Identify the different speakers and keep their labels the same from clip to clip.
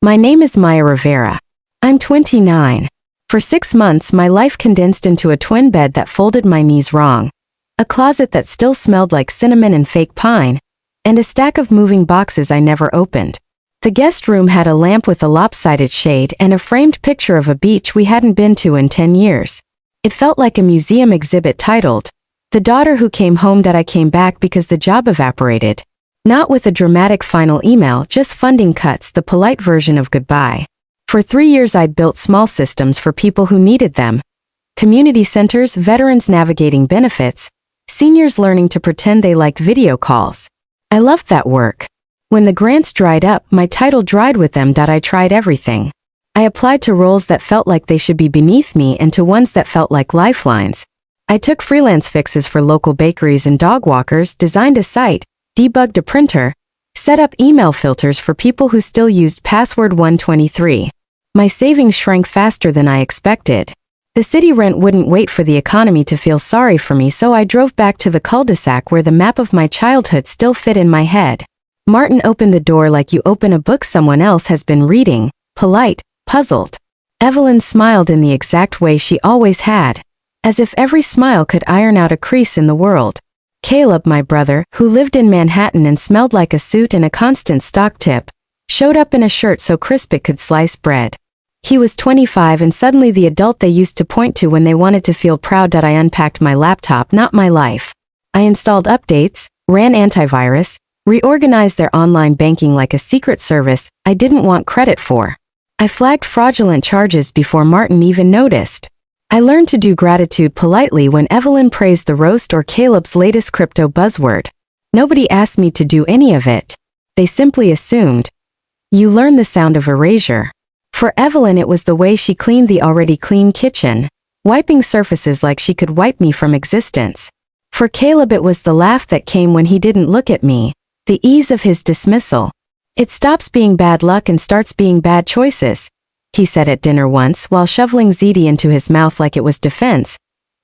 Speaker 1: My name is Maya Rivera. I'm 29. For 6 months, my life condensed into a twin bed that folded my knees wrong, a closet that still smelled like cinnamon and fake pine, and a stack of moving boxes I never opened. The guest room had a lamp with a lopsided shade and a framed picture of a beach we hadn't been to in 10 years. It felt like a museum exhibit titled, "The Daughter Who Came Home That I Came Back Because the Job Evaporated." Not with a dramatic final email, just funding cuts, the polite version of goodbye. For 3 years I'd built small systems for people who needed them. Community centers, veterans navigating benefits, seniors learning to pretend they liked video calls. I loved that work. When the grants dried up, my title dried with them. I tried everything. I applied to roles that felt like they should be beneath me and to ones that felt like lifelines. I took freelance fixes for local bakeries and dog walkers, designed a site, debugged a printer, set up email filters for people who still used password 123. My savings shrank faster than I expected. The city rent wouldn't wait for the economy to feel sorry for me, so I drove back to the cul-de-sac where the map of my childhood still fit in my head. Martin opened the door like you open a book someone else has been reading, polite, puzzled. Evelyn smiled in the exact way she always had, as if every smile could iron out a crease in the world. Caleb, my brother, who lived in Manhattan and smelled like a suit and a constant stock tip, showed up in a shirt so crisp it could slice bread. He was 25 and suddenly the adult they used to point to when they wanted to feel proud. I unpacked my laptop, not my life. I installed updates, ran antivirus, reorganized their online banking like a secret service I didn't want credit for. I flagged fraudulent charges before Martin even noticed. I learned to do gratitude politely when Evelyn praised the roast or Caleb's latest crypto buzzword. Nobody asked me to do any of it. They simply assumed. You learn the sound of erasure. For Evelyn, it was the way she cleaned the already clean kitchen, wiping surfaces like she could wipe me from existence. For Caleb, it was the laugh that came when he didn't look at me, the ease of his dismissal. It stops being bad luck and starts being bad choices, he said at dinner once while shoveling ziti into his mouth like it was defense.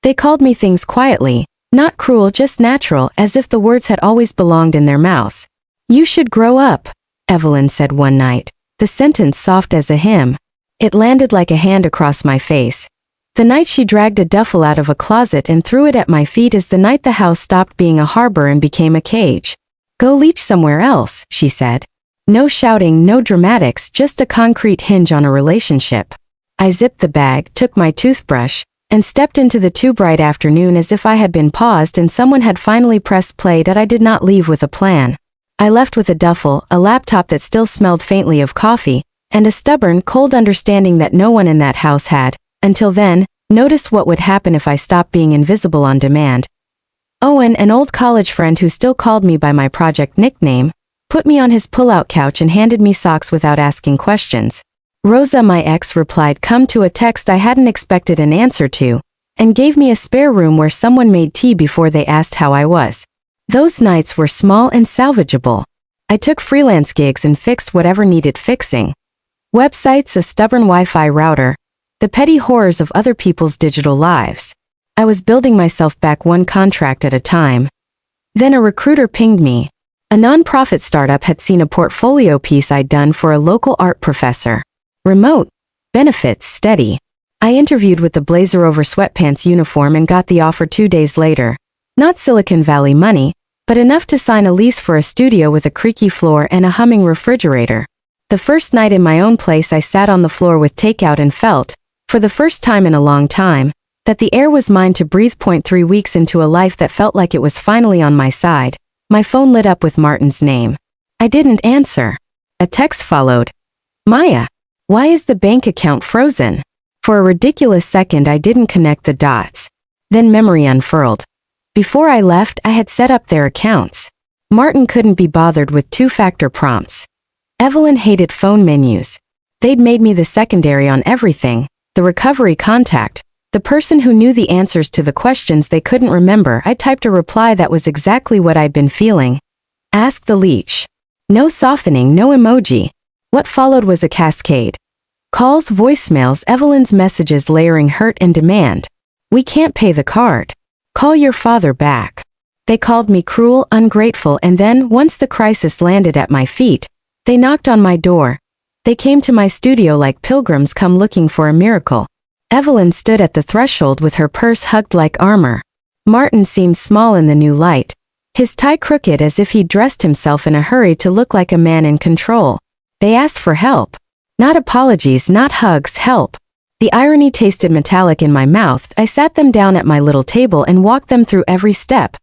Speaker 1: They called me things quietly, not cruel, just natural, as if the words had always belonged in their mouths. You should grow up, Evelyn said one night, the sentence soft as a hymn. It landed like a hand across my face. The night she dragged a duffel out of a closet and threw it at my feet is the night the house stopped being a harbor and became a cage. Go leech somewhere else, she said. No shouting, no dramatics, just a concrete hinge on a relationship. I zipped the bag, took my toothbrush, and stepped into the too bright afternoon as if I had been paused and someone had finally pressed play. I did not leave with a plan. I left with a duffel, a laptop that still smelled faintly of coffee, and a stubborn, cold understanding that no one in that house had, until then, noticed what would happen if I stopped being invisible on demand. Owen, an old college friend who still called me by my project nickname, put me on his pull-out couch and handed me socks without asking questions. Rosa, my ex, replied come to a text I hadn't expected an answer to, and gave me a spare room where someone made tea before they asked how I was. Those nights were small and salvageable. I took freelance gigs and fixed whatever needed fixing. Websites, a stubborn Wi-Fi router, the petty horrors of other people's digital lives. I was building myself back one contract at a time. Then a recruiter pinged me. A nonprofit startup had seen a portfolio piece I'd done for a local art professor. Remote. Benefits steady. I interviewed with the blazer over sweatpants uniform and got the offer 2 days later. Not Silicon Valley money, but enough to sign a lease for a studio with a creaky floor and a humming refrigerator. The first night in my own place I sat on the floor with takeout and felt, for the first time in a long time, that the air was mine to breathe. 3 weeks into a life that felt like it was finally on my side, my phone lit up with Martin's name. I didn't answer. A text followed. Maya, why is the bank account frozen? For a ridiculous second I didn't connect the dots. Then memory unfurled. Before I left, I had set up their accounts. Martin couldn't be bothered with 2-factor prompts. Evelyn hated phone menus. They'd made me the secondary on everything, the recovery contact, the person who knew the answers to the questions they couldn't remember. I typed a reply that was exactly what I'd been feeling. Ask the leech. No softening, no emoji. What followed was a cascade. Calls, voicemails, Evelyn's messages layering hurt and demand. We can't pay the card. Call your father back. They called me cruel, ungrateful, and then, once the crisis landed at my feet, they knocked on my door. They came to my studio like pilgrims come looking for a miracle. Evelyn stood at the threshold with her purse hugged like armor. Martin seemed small in the new light, his tie crooked as if he'd dressed himself in a hurry to look like a man in control. They asked for help. Not apologies, not hugs, help. The irony tasted metallic in my mouth. I sat them down at my little table and walked them through every step.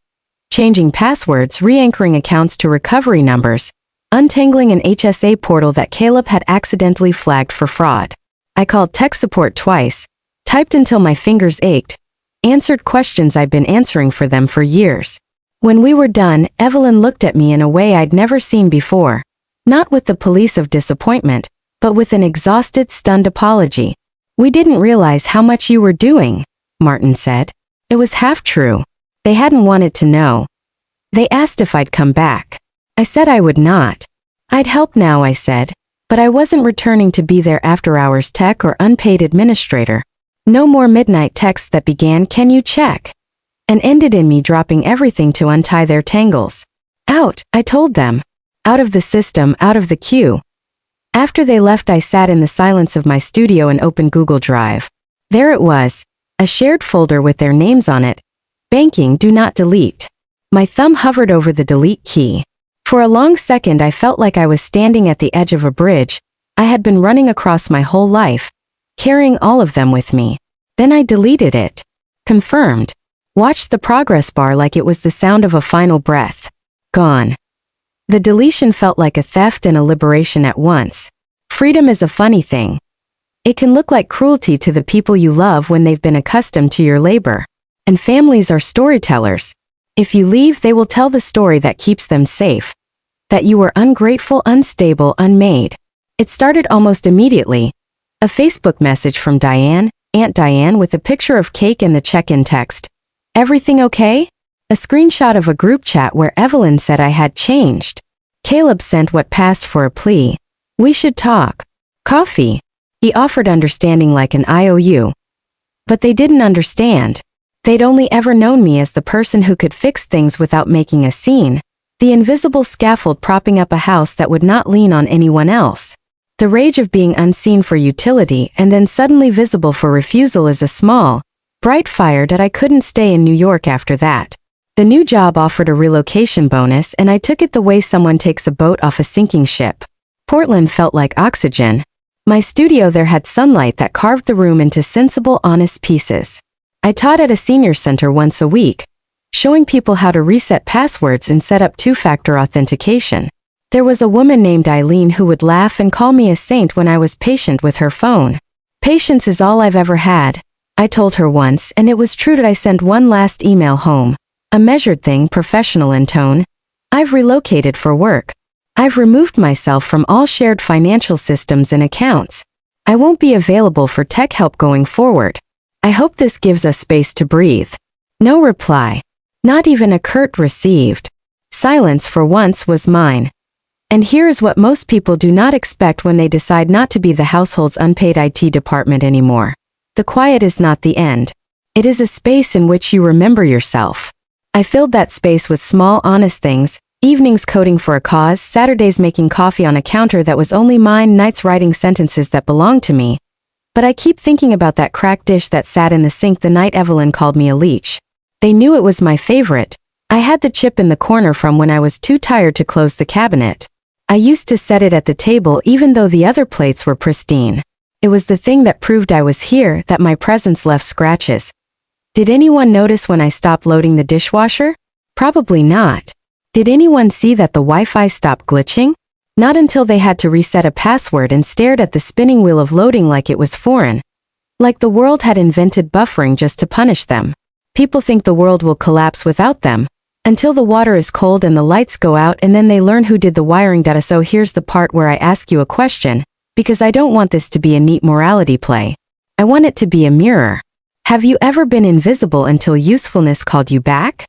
Speaker 1: Changing passwords, re-anchoring accounts to recovery numbers, untangling an HSA portal that Caleb had accidentally flagged for fraud. I called tech support twice, typed until my fingers ached, answered questions I'd been answering for them for years. When we were done, Evelyn looked at me in a way I'd never seen before. Not with the police of disappointment, but with an exhausted, stunned apology. "We didn't realize how much you were doing," Martin said. It was half true. They hadn't wanted to know. They asked if I'd come back. I said I would not. I'd help now, I said, but I wasn't returning to be their after-hours tech or unpaid administrator. No more midnight texts that began, "Can you check?" and ended in me dropping everything to untie their tangles. Out, I told them. Out of the system, out of the queue. After they left, I sat in the silence of my studio and opened Google Drive. There it was, a shared folder with their names on it. Banking, do not delete. My thumb hovered over the delete key. For a long second I felt like I was standing at the edge of a bridge I had been running across my whole life, carrying all of them with me. Then I deleted it. Confirmed. Watched the progress bar like it was the sound of a final breath. Gone. The deletion felt like a theft and a liberation at once. Freedom is a funny thing. It can look like cruelty to the people you love when they've been accustomed to your labor. And families are storytellers. If you leave, they will tell the story that keeps them safe. That you were ungrateful, unstable, unmade. It started almost immediately. A Facebook message from Diane, Aunt Diane, with a picture of cake and the check-in text. "Everything okay?" A screenshot of a group chat where Evelyn said I had changed. Caleb sent what passed for a plea. "We should talk." Coffee. He offered understanding like an IOU. But they didn't understand. They'd only ever known me as the person who could fix things without making a scene. The invisible scaffold propping up a house that would not lean on anyone else. The rage of being unseen for utility and then suddenly visible for refusal is a small, bright fire that I couldn't stay in New York after that. The new job offered a relocation bonus and I took it the way someone takes a boat off a sinking ship. Portland felt like oxygen. My studio there had sunlight that carved the room into sensible, honest pieces. I taught at a senior center once a week, showing people how to reset passwords and set up two-factor authentication. There was a woman named Eileen who would laugh and call me a saint when I was patient with her phone. "Patience is all I've ever had," I told her once, and it was true that I sent one last email home. A measured thing, professional in tone. "I've relocated for work. I've removed myself from all shared financial systems and accounts. I won't be available for tech help going forward. I hope this gives us space to breathe." No reply. Not even a curt "received." Silence for once was mine. And here is what most people do not expect when they decide not to be the household's unpaid IT department anymore. The quiet is not the end. It is a space in which you remember yourself. I filled that space with small, honest things, evenings coding for a cause, Saturdays making coffee on a counter that was only mine, nights writing sentences that belonged to me. But I keep thinking about that cracked dish that sat in the sink the night Evelyn called me a leech. They knew it was my favorite. I had the chip in the corner from when I was too tired to close the cabinet. I used to set it at the table even though the other plates were pristine. It was the thing that proved I was here, that my presence left scratches. Did anyone notice when I stopped loading the dishwasher? Probably not. Did anyone see that the Wi-Fi stopped glitching? Not until they had to reset a password and stared at the spinning wheel of loading like it was foreign. Like the world had invented buffering just to punish them. People think the world will collapse without them. Until the water is cold and the lights go out, and then they learn who did the wiring data. So here's the part where I ask you a question, because I don't want this to be a neat morality play. I want it to be a mirror. Have you ever been invisible until usefulness called you back?